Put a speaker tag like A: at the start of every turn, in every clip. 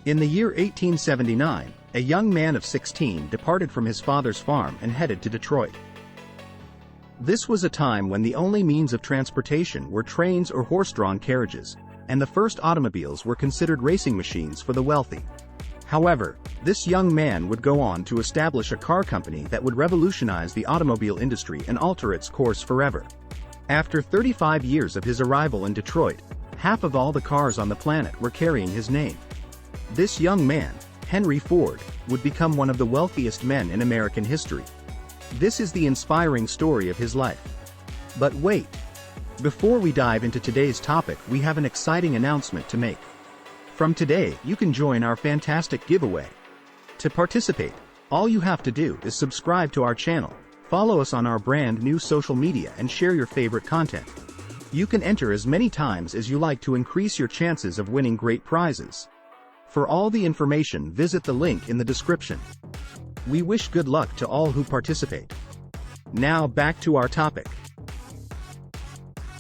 A: In the year 1879, a young man of 16 departed from his father's farm and headed to Detroit. This was a time when the only means of transportation were trains or horse-drawn carriages, and the first automobiles were considered racing machines for the wealthy. However, this young man would go on to establish a car company that would revolutionize the automobile industry and alter its course forever. After 35 years of his arrival in Detroit, half of all the cars on the planet were carrying his name. This young man, Henry Ford, would become one of the wealthiest men in American history. This is the inspiring story of his life. But wait! Before we dive into today's topic, we have an exciting announcement to make. From today, you can join our fantastic giveaway. To participate, all you have to do is subscribe to our channel, follow us on our brand new social media and share your favorite content. You can enter as many times as you like to increase your chances of winning great prizes. For all the information, visit the link in the description. We wish good luck to all who participate. Now back to our topic.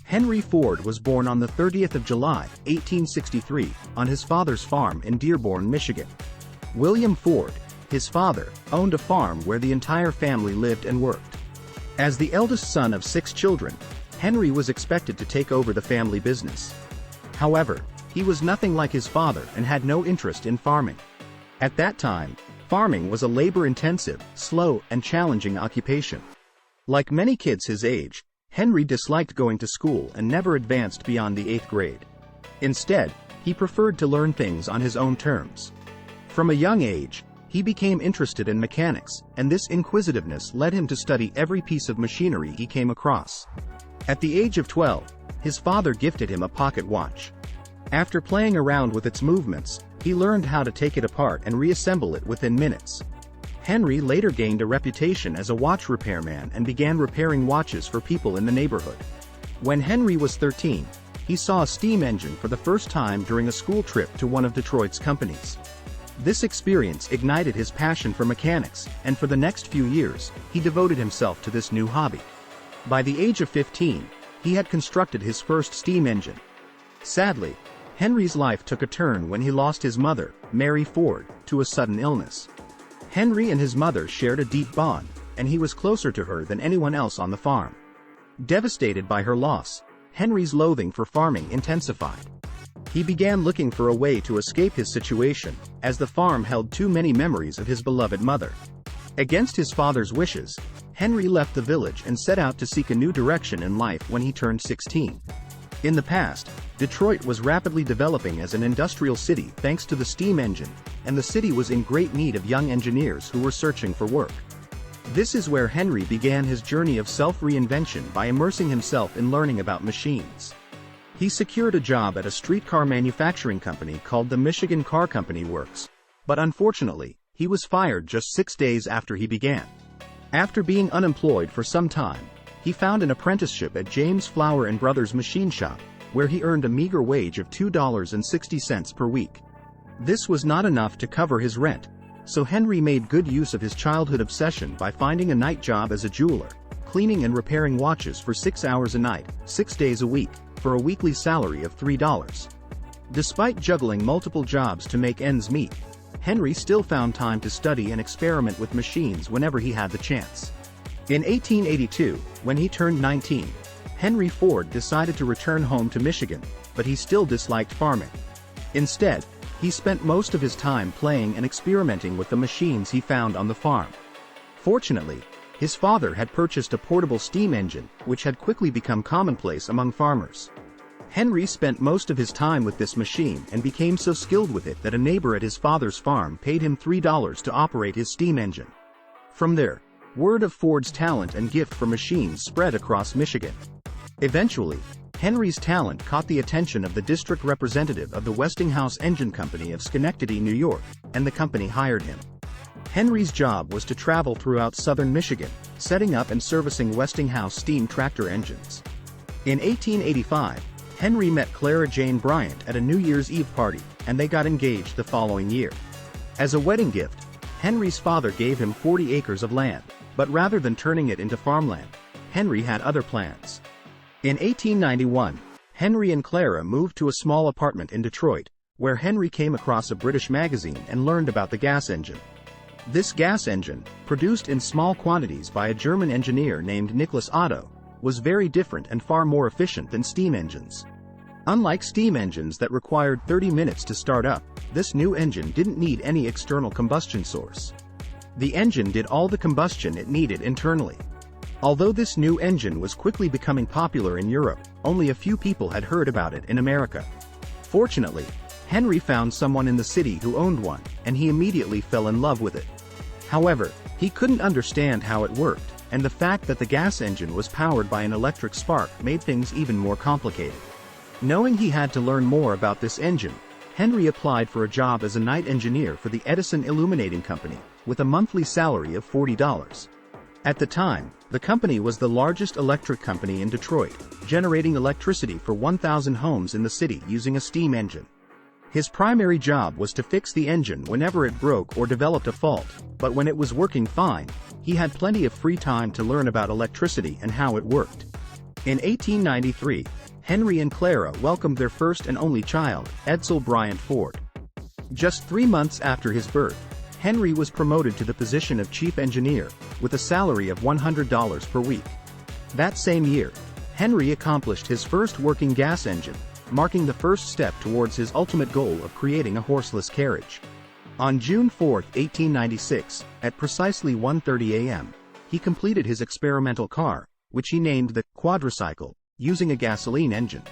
A: Henry Ford was born on the 30th of July, 1863, on his father's farm in Dearborn, Michigan. William Ford, his father, owned a farm where the entire family lived and worked. As the eldest son of 6 children, Henry was expected to take over the family business. However, he was nothing like his father and had no interest in farming. At that time, farming was a labor-intensive, slow, and challenging occupation. Like many kids his age, Henry disliked going to school and never advanced beyond the 8th grade. Instead, he preferred to learn things on his own terms. From a young age, he became interested in mechanics, and this inquisitiveness led him to study every piece of machinery he came across. At the age of 12, his father gifted him a pocket watch. After playing around with its movements, he learned how to take it apart and reassemble it within minutes. Henry later gained a reputation as a watch repairman and began repairing watches for people in the neighborhood. When Henry was 13, he saw a steam engine for the first time during a school trip to one of Detroit's companies. This experience ignited his passion for mechanics, and for the next few years, he devoted himself to this new hobby. By the age of 15, he had constructed his first steam engine. Sadly, Henry's life took a turn when he lost his mother, Mary Ford, to a sudden illness. Henry and his mother shared a deep bond, and he was closer to her than anyone else on the farm. Devastated by her loss, Henry's loathing for farming intensified. He began looking for a way to escape his situation, as the farm held too many memories of his beloved mother. Against his father's wishes, Henry left the village and set out to seek a new direction in life when he turned 16. In the past, Detroit was rapidly developing as an industrial city thanks to the steam engine, and the city was in great need of young engineers who were searching for work. This is where Henry began his journey of self-reinvention by immersing himself in learning about machines. He secured a job at a streetcar manufacturing company called the Michigan Car Company Works, but unfortunately, he was fired just 6 days after he began. After being unemployed for some time, he found an apprenticeship at James Flower & Brothers Machine Shop, where he earned a meager wage of $2.60 per week. This was not enough to cover his rent, so Henry made good use of his childhood obsession by finding a night job as a jeweler, cleaning and repairing watches for 6 hours a night, 6 days a week, for a weekly salary of $3. Despite juggling multiple jobs to make ends meet, Henry still found time to study and experiment with machines whenever he had the chance. In 1882, when he turned 19, Henry Ford decided to return home to Michigan, but he still disliked farming. Instead, he spent most of his time playing and experimenting with the machines he found on the farm. Fortunately, his father had purchased a portable steam engine, which had quickly become commonplace among farmers. Henry spent most of his time with this machine and became so skilled with it that a neighbor at his father's farm paid him $3 to operate his steam engine. From there, word of Ford's talent and gift for machines spread across Michigan. Eventually, Henry's talent caught the attention of the district representative of the Westinghouse Engine Company of Schenectady, New York, and the company hired him. Henry's job was to travel throughout southern Michigan, setting up and servicing Westinghouse steam tractor engines. In 1885, Henry met Clara Jane Bryant at a New Year's Eve party, and they got engaged the following year. As a wedding gift, Henry's father gave him 40 acres of land, but rather than turning it into farmland, Henry had other plans. In 1891, Henry and Clara moved to a small apartment in Detroit, where Henry came across a British magazine and learned about the gas engine. This gas engine, produced in small quantities by a German engineer named Nicholas Otto, was very different and far more efficient than steam engines. Unlike steam engines that required 30 minutes to start up, this new engine didn't need any external combustion source. The engine did all the combustion it needed internally. Although this new engine was quickly becoming popular in Europe, only a few people had heard about it in America. Fortunately, Henry found someone in the city who owned one, and he immediately fell in love with it. However, he couldn't understand how it worked, and the fact that the gas engine was powered by an electric spark made things even more complicated. Knowing he had to learn more about this engine, Henry applied for a job as a night engineer for the Edison Illuminating Company, with a monthly salary of $40. At the time, the company was the largest electric company in Detroit, generating electricity for 1,000 homes in the city using a steam engine. His primary job was to fix the engine whenever it broke or developed a fault, but when it was working fine, he had plenty of free time to learn about electricity and how it worked. In 1893, Henry and Clara welcomed their first and only child, Edsel Bryant Ford. Just 3 months after his birth, Henry was promoted to the position of chief engineer, with a salary of $100 per week. That same year, Henry accomplished his first working gas engine, marking the first step towards his ultimate goal of creating a horseless carriage. On June 4, 1896, at precisely 1:30 a.m., he completed his experimental car, which he named the quadricycle, using a gasoline engine.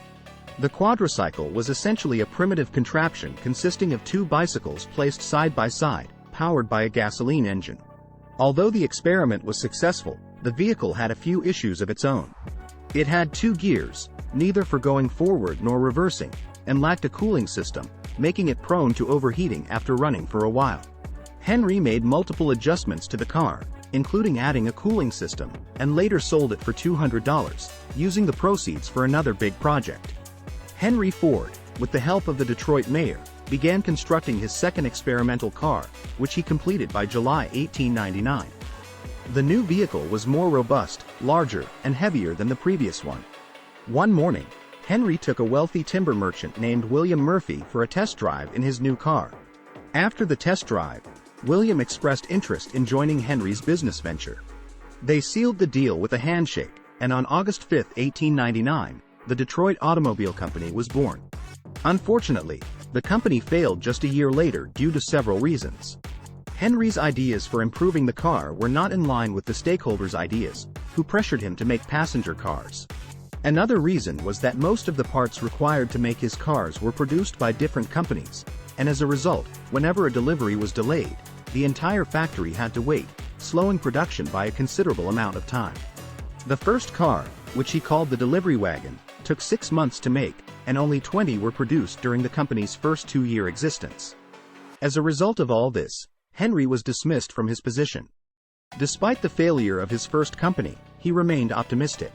A: The quadricycle was essentially a primitive contraption consisting of 2 bicycles placed side by side, powered by a gasoline engine. Although the experiment was successful, the vehicle had a few issues of its own. It had 2 gears, neither for going forward nor reversing, and lacked a cooling system, making it prone to overheating after running for a while. Henry made multiple adjustments to the car, including adding a cooling system, and later sold it for $200, using the proceeds for another big project. Henry Ford, with the help of the Detroit mayor, began constructing his second experimental car, which he completed by July 1899. The new vehicle was more robust, larger, and heavier than the previous one. One morning, Henry took a wealthy timber merchant named William Murphy for a test drive in his new car. After the test drive, William expressed interest in joining Henry's business venture. They sealed the deal with a handshake, and on August 5, 1899, the Detroit Automobile Company was born. Unfortunately, the company failed just a year later due to several reasons. Henry's ideas for improving the car were not in line with the stakeholders' ideas, who pressured him to make passenger cars. Another reason was that most of the parts required to make his cars were produced by different companies, and as a result, whenever a delivery was delayed, the entire factory had to wait, slowing production by a considerable amount of time. The first car, which he called the delivery wagon, took 6 months to make, and only 20 were produced during the company's first 2-year existence. As a result of all this, Henry was dismissed from his position. Despite the failure of his first company, he remained optimistic.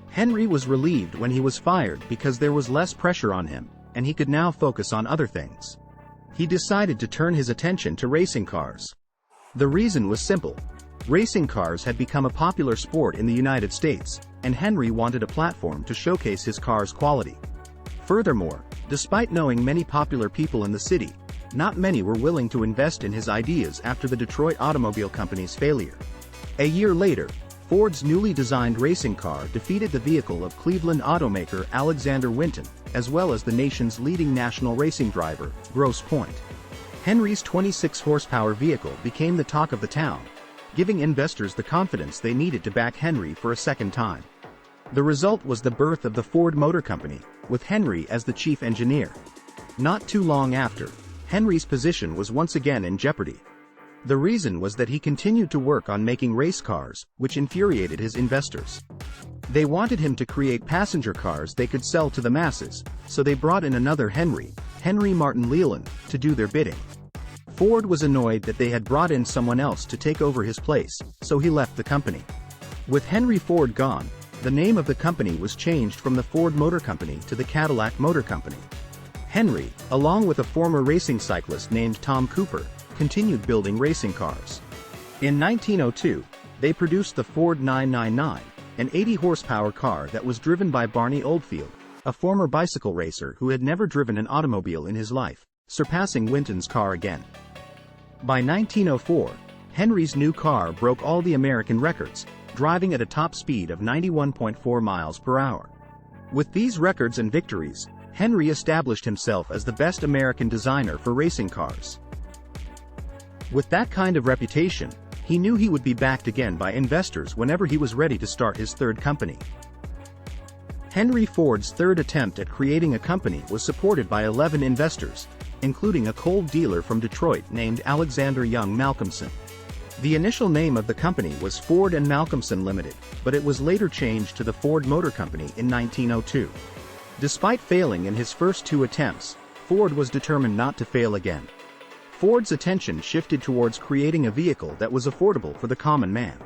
A: Henry was relieved when he was fired because there was less pressure on him, and he could now focus on other things. He decided to turn his attention to racing cars. The reason was simple. Racing cars had become a popular sport in the United States, and Henry wanted a platform to showcase his car's quality. Furthermore, despite knowing many popular people in the city, not many were willing to invest in his ideas after the Detroit Automobile Company's failure. A year later, Ford's newly designed racing car defeated the vehicle of Cleveland automaker Alexander Winton, as well as the nation's leading national racing driver, Grosse Pointe. Henry's 26-horsepower vehicle became the talk of the town, giving investors the confidence they needed to back Henry for a second time. The result was the birth of the Ford Motor Company, with Henry as the chief engineer. Not too long after, Henry's position was once again in jeopardy. The reason was that he continued to work on making race cars, which infuriated his investors. They wanted him to create passenger cars they could sell to the masses, so they brought in another Henry Martin Leland, to do their bidding. Ford was annoyed that they had brought in someone else to take over his place, so he left the company. With Henry Ford gone, the name of the company was changed from the Ford Motor Company to the Cadillac Motor Company. Henry, along with a former racing cyclist named Tom Cooper, continued building racing cars. In 1902, they produced the Ford 999, an 80-horsepower car that was driven by Barney Oldfield, a former bicycle racer who had never driven an automobile in his life. surpassing Winton's car again. By 1904, Henry's new car broke all the American records, driving at a top speed of 91.4 miles per hour. With these records and victories, Henry established himself as the best American designer for racing cars. With that kind of reputation, he knew he would be backed again by investors whenever he was ready to start his third company. Henry Ford's third attempt at creating a company was supported by 11 investors, including a coal dealer from Detroit named Alexander Young Malcolmson. The initial name of the company was Ford and Malcolmson Limited, but it was later changed to the Ford Motor Company in 1902. Despite failing in his first two attempts, Ford was determined not to fail again. Ford's attention shifted towards creating a vehicle that was affordable for the common man.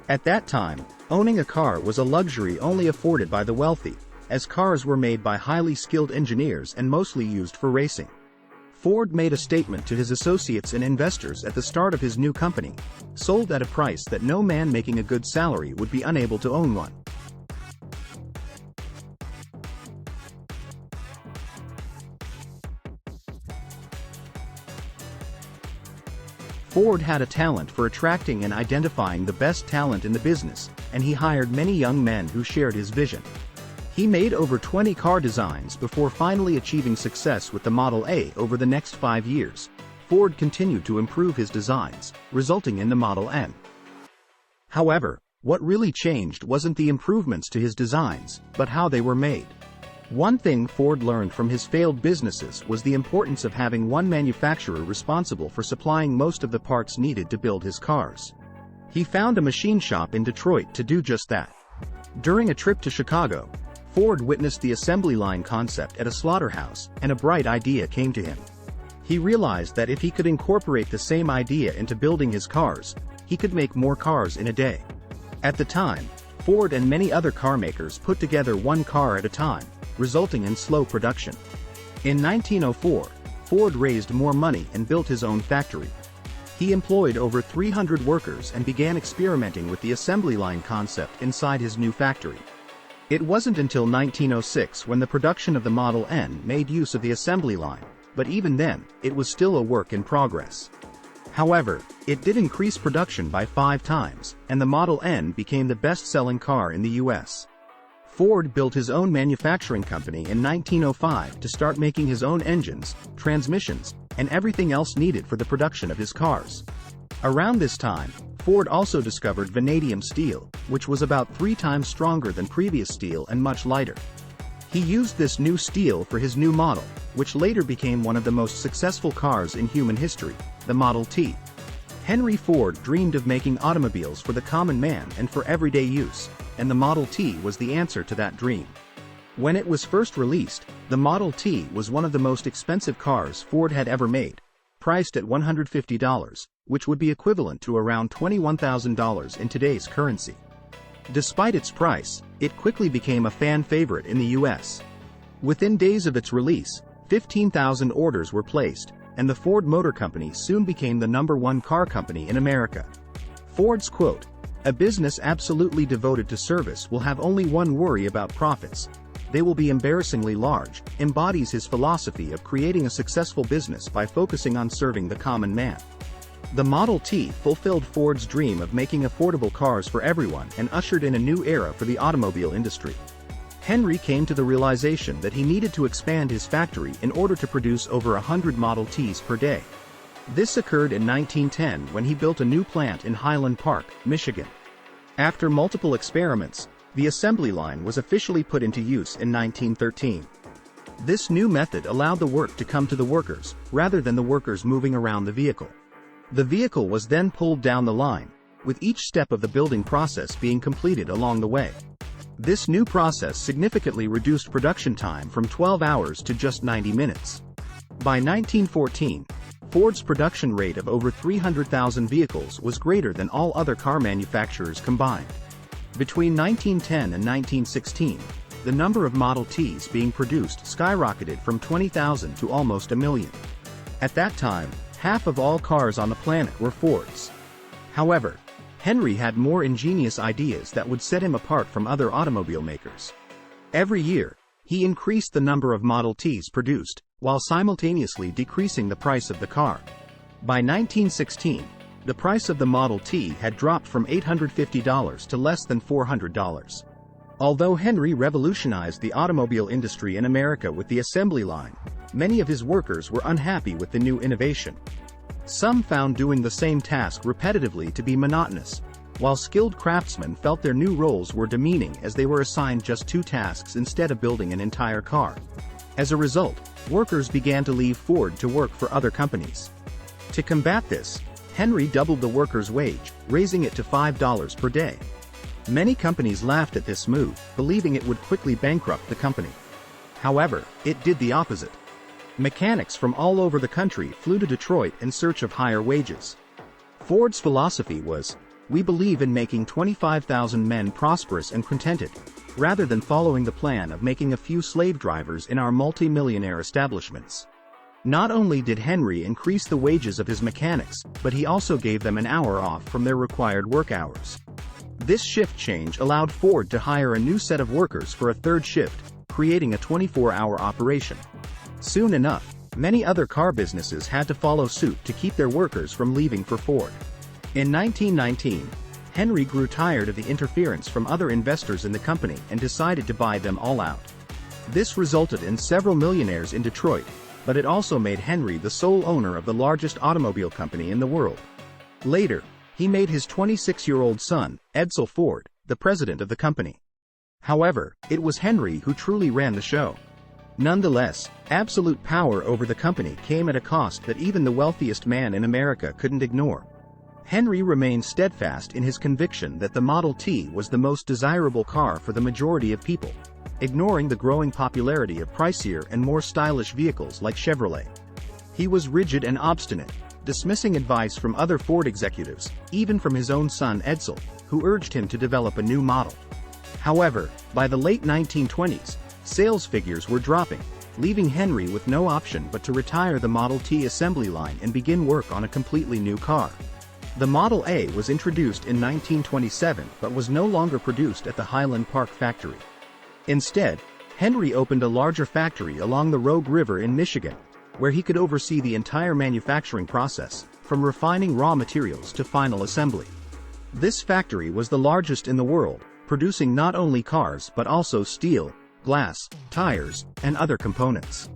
A: At that time, owning a car was a luxury only afforded by the wealthy, as cars were made by highly skilled engineers and mostly used for racing. Ford made a statement to his associates and investors at the start of his new company, sold at a price that no man making a good salary would be unable to own one. Ford had a talent for attracting and identifying the best talent in the business, and he hired many young men who shared his vision. He made over 20 car designs before finally achieving success with the Model A. Over the next 5 years, Ford continued to improve his designs, resulting in the Model N. However, what really changed wasn't the improvements to his designs, but how they were made. One thing Ford learned from his failed businesses was the importance of having one manufacturer responsible for supplying most of the parts needed to build his cars. He found a machine shop in Detroit to do just that. During a trip to Chicago, Ford witnessed the assembly line concept at a slaughterhouse, and a bright idea came to him. He realized that if he could incorporate the same idea into building his cars, he could make more cars in a day. At the time, Ford and many other car makers put together one car at a time, resulting in slow production. In 1904, Ford raised more money and built his own factory. He employed over 300 workers and began experimenting with the assembly line concept inside his new factory. It wasn't until 1906 when the production of the Model N made use of the assembly line, but even then, it was still a work in progress. However, it did increase production by 5 times, and the Model N became the best-selling car in the U.S. Ford built his own manufacturing company in 1905 to start making his own engines, transmissions, and everything else needed for the production of his cars. Around this time, Ford also discovered vanadium steel, which was about 3 times stronger than previous steel and much lighter. He used this new steel for his new model, which later became one of the most successful cars in human history, the Model T. Henry Ford dreamed of making automobiles for the common man and for everyday use, and the Model T was the answer to that dream. When it was first released, the Model T was one of the most expensive cars Ford had ever made, priced at $150, which would be equivalent to around $21,000 in today's currency. Despite its price, it quickly became a fan favorite in the U.S. Within days of its release, 15,000 orders were placed, and the Ford Motor Company soon became the #1 car company in America. Ford's quote, "A business absolutely devoted to service will have only one worry about profits. They will be embarrassingly large," embodies his philosophy of creating a successful business by focusing on serving the common man. The Model T fulfilled Ford's dream of making affordable cars for everyone and ushered in a new era for the automobile industry. Henry came to the realization that he needed to expand his factory in order to produce over 100 Model Ts per day. This occurred in 1910 when he built a new plant in Highland Park, Michigan. After multiple experiments, the assembly line was officially put into use in 1913. This new method allowed the work to come to the workers, rather than the workers moving around the vehicle. The vehicle was then pulled down the line, with each step of the building process being completed along the way. This new process significantly reduced production time from 12 hours to just 90 minutes. By 1914, Ford's production rate of over 300,000 vehicles was greater than all other car manufacturers combined. Between 1910 and 1916, the number of Model Ts being produced skyrocketed from 20,000 to almost 1 million. At that time, half of all cars on the planet were Fords. However, Henry had more ingenious ideas that would set him apart from other automobile makers. Every year, he increased the number of Model Ts produced, while simultaneously decreasing the price of the car. By 1916, the price of the Model T had dropped from $850 to less than $400. Although Henry revolutionized the automobile industry in America with the assembly line, many of his workers were unhappy with the new innovation. Some found doing the same task repetitively to be monotonous, while skilled craftsmen felt their new roles were demeaning as they were assigned just 2 tasks instead of building an entire car. As a result, workers began to leave Ford to work for other companies. To combat this, Henry doubled the workers' wage, raising it to $5 per day. Many companies laughed at this move, believing it would quickly bankrupt the company. However, it did the opposite. Mechanics from all over the country flew to Detroit in search of higher wages. Ford's philosophy was, "We believe in making 25,000 men prosperous and contented, rather than following the plan of making a few slave drivers in our multi-millionaire establishments." Not only did Henry increase the wages of his mechanics, but he also gave them an hour off from their required work hours. This shift change allowed Ford to hire a new set of workers for a third shift, creating a 24-hour operation. Soon enough, many other car businesses had to follow suit to keep their workers from leaving for Ford. In 1919, Henry grew tired of the interference from other investors in the company and decided to buy them all out. This resulted in several millionaires in Detroit, but it also made Henry the sole owner of the largest automobile company in the world. Later, he made his 26-year-old son, Edsel Ford, the president of the company. However, it was Henry who truly ran the show. Nonetheless, absolute power over the company came at a cost that even the wealthiest man in America couldn't ignore. Henry remained steadfast in his conviction that the Model T was the most desirable car for the majority of people, ignoring the growing popularity of pricier and more stylish vehicles like Chevrolet. He was rigid and obstinate, dismissing advice from other Ford executives, even from his own son Edsel, who urged him to develop a new model. However, by the late 1920s, sales figures were dropping, leaving Henry with no option but to retire the Model T assembly line and begin work on a completely new car. The Model A was introduced in 1927 but was no longer produced at the Highland Park factory. Instead, Henry opened a larger factory along the Rogue River in Michigan, where he could oversee the entire manufacturing process, from refining raw materials to final assembly. This factory was the largest in the world, producing not only cars but also steel, glass, tires, and other components.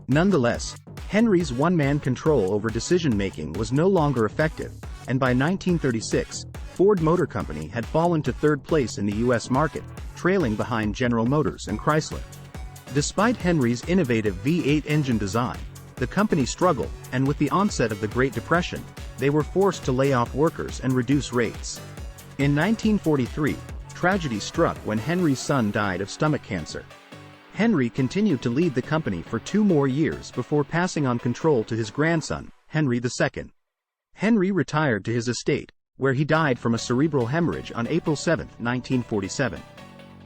A: Nonetheless, Henry's one-man control over decision-making was no longer effective, and by 1936, Ford Motor Company had fallen to third place in the U.S. market, trailing behind General Motors and Chrysler. Despite Henry's innovative V8 engine design, the company struggled, and with the onset of the Great Depression, they were forced to lay off workers and reduce rates. In 1943, tragedy struck when Henry's son died of stomach cancer. Henry continued to lead the company for 2 more years before passing on control to his grandson, Henry II. Henry retired to his estate, where he died from a cerebral hemorrhage on April 7, 1947.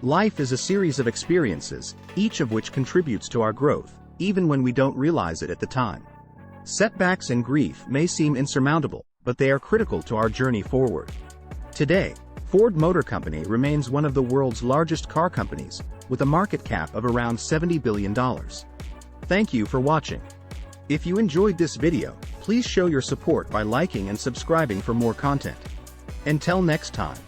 A: Life is a series of experiences, each of which contributes to our growth, even when we don't realize it at the time. Setbacks and grief may seem insurmountable, but they are critical to our journey forward. Today, Ford Motor Company remains one of the world's largest car companies, with a market cap of around $70 billion. Thank you for watching. If you enjoyed this video, please show your support by liking and subscribing for more content. Until next time.